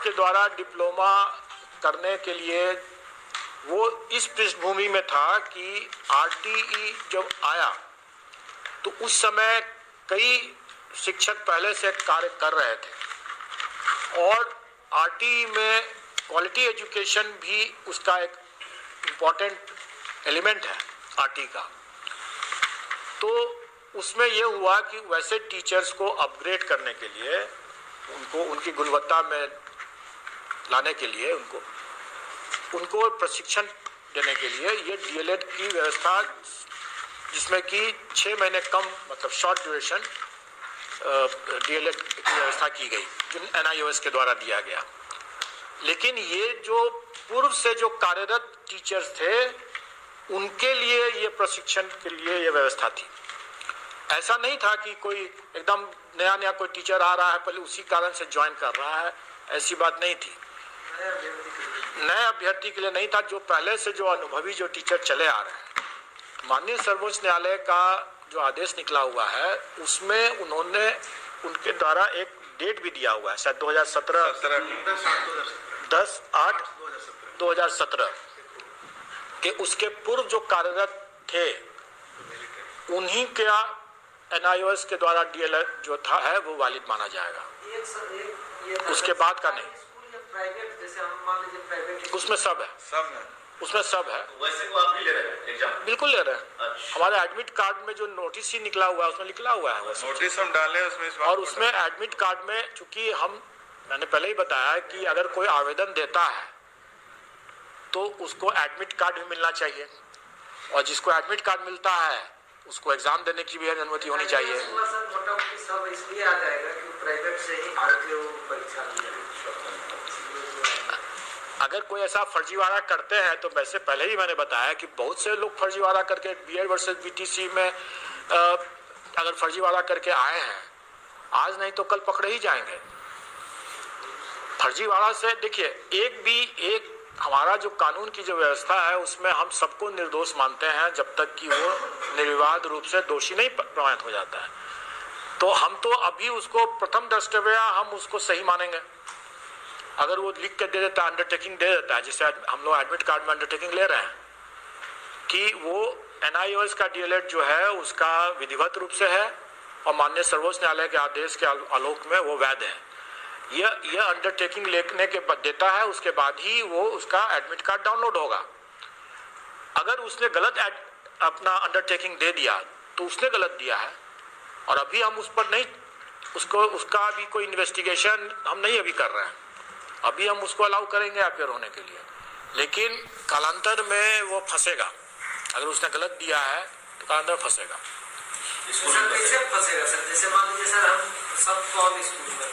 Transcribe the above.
के द्वारा डिप्लोमा करने के लिए वो इस पृष्ठभूमि में था कि आरटीई जब आया तो उस समय कई शिक्षक पहले से कार्य कर रहे थे और आरटीई में क्वालिटी एजुकेशन भी उसका एक इम्पॉर्टेंट एलिमेंट है आरटीई का। तो उसमें यह हुआ कि वैसे टीचर्स को अपग्रेड करने के लिए, उनको उनकी गुणवत्ता में लाने के लिए, उनको प्रशिक्षण देने के लिए ये डीएलएड की व्यवस्था, जिसमें कि 6 महीने कम मतलब शॉर्ट ड्यूरेशन डीएलएड की व्यवस्था की गई, जो एनआईओएस के द्वारा दिया गया। लेकिन ये जो पूर्व से जो कार्यरत टीचर्स थे उनके लिए ये प्रशिक्षण के लिए ये व्यवस्था थी। ऐसा नहीं था कि कोई एकदम नया कोई टीचर आ रहा है पहले उसी कारण से ज्वाइन कर रहा है, ऐसी बात नहीं थी। नए अभ्यर्थी के लिए नहीं था, जो पहले से जो अनुभवी जो टीचर चले आ रहे हैं। माननीय सर्वोच्च न्यायालय का जो आदेश निकला हुआ है उसमें उन्होंने उनके द्वारा एक डेट भी दिया हुआ है, शायद 10/8/2017 के उसके पूर्व जो कार्यरत थे उन्हीं का एनआईओएस के द्वारा डीएलएड जो था है वो वैलिड माना जाएगा, उसके बाद का नहीं। उसमें सब है, उसमें सब है। वैसे को आप भी ले रहे हैं एग्जाम? बिल्कुल ले रहे हैं। अच्छा। हमारे एडमिट कार्ड में जो नोटिस ही निकला हुआ है उसमें लिखा हुआ है, नोटिस हम डाले उसमें। और उसमें एडमिट कार्ड में, चूंकि मैंने पहले ही बताया कि अगर कोई आवेदन देता है तो उसको एडमिट कार्ड भी मिलना चाहिए, और जिसको एडमिट कार्ड मिलता है उसको एग्जाम देने की भी अनुमति होनी चाहिए। सब इसलिए आ जाएगा कि प्राइवेट से ही आके वो परीक्षा दिया। अगर कोई ऐसा फर्जीवाड़ा करते हैं तो वैसे पहले ही मैंने बताया कि बहुत से लोग फर्जीवाड़ा करके बीएड वर्सेस बीटीसी में अगर फर्जीवाड़ा करके आए हैं, आज नहीं तो कल पकड़े ही जाएंगे। फर्जीवाड़ा से देखिए, एक हमारा जो कानून की जो व्यवस्था है उसमें हम सबको निर्दोष मानते हैं जब तक कि वो निर्विवाद रूप से दोषी नहीं प्रमाणित हो जाता है। तो हम तो अभी उसको प्रथम दृष्टया हम उसको सही मानेंगे। अगर वो लिख के दे देता है, अंडरटेकिंग दे देता है, जिससे हम लोग एडमिट कार्ड में अंडरटेकिंग ले रहे हैं कि वो एनआईओएस का डीएलएड जो है उसका विधिवत रूप से है और माननीय सर्वोच्च न्यायालय के आदेश के आलोक में वो वैध है, यह अंडरटेकिंग लेने के बाद देता है, उसके बाद ही वो उसका एडमिट कार्ड डाउनलोड होगा। अगर उसने गलत अपना अंडरटेकिंग दे दिया तो उसने गलत दिया है, और अभी हम उस पर नहीं उसका अभी कोई इन्वेस्टिगेशन हम नहीं अभी कर रहे हैं। अभी हम उसको अलाउ करेंगे अपेयर होने के लिए, लेकिन कालांतर में वो फंसेगा। अगर उसने गलत दिया है तो कालांतर फंसेगा। कैसे फंसेगा सर? जैसे मान लीजिए सर हम सब तो स्कूल में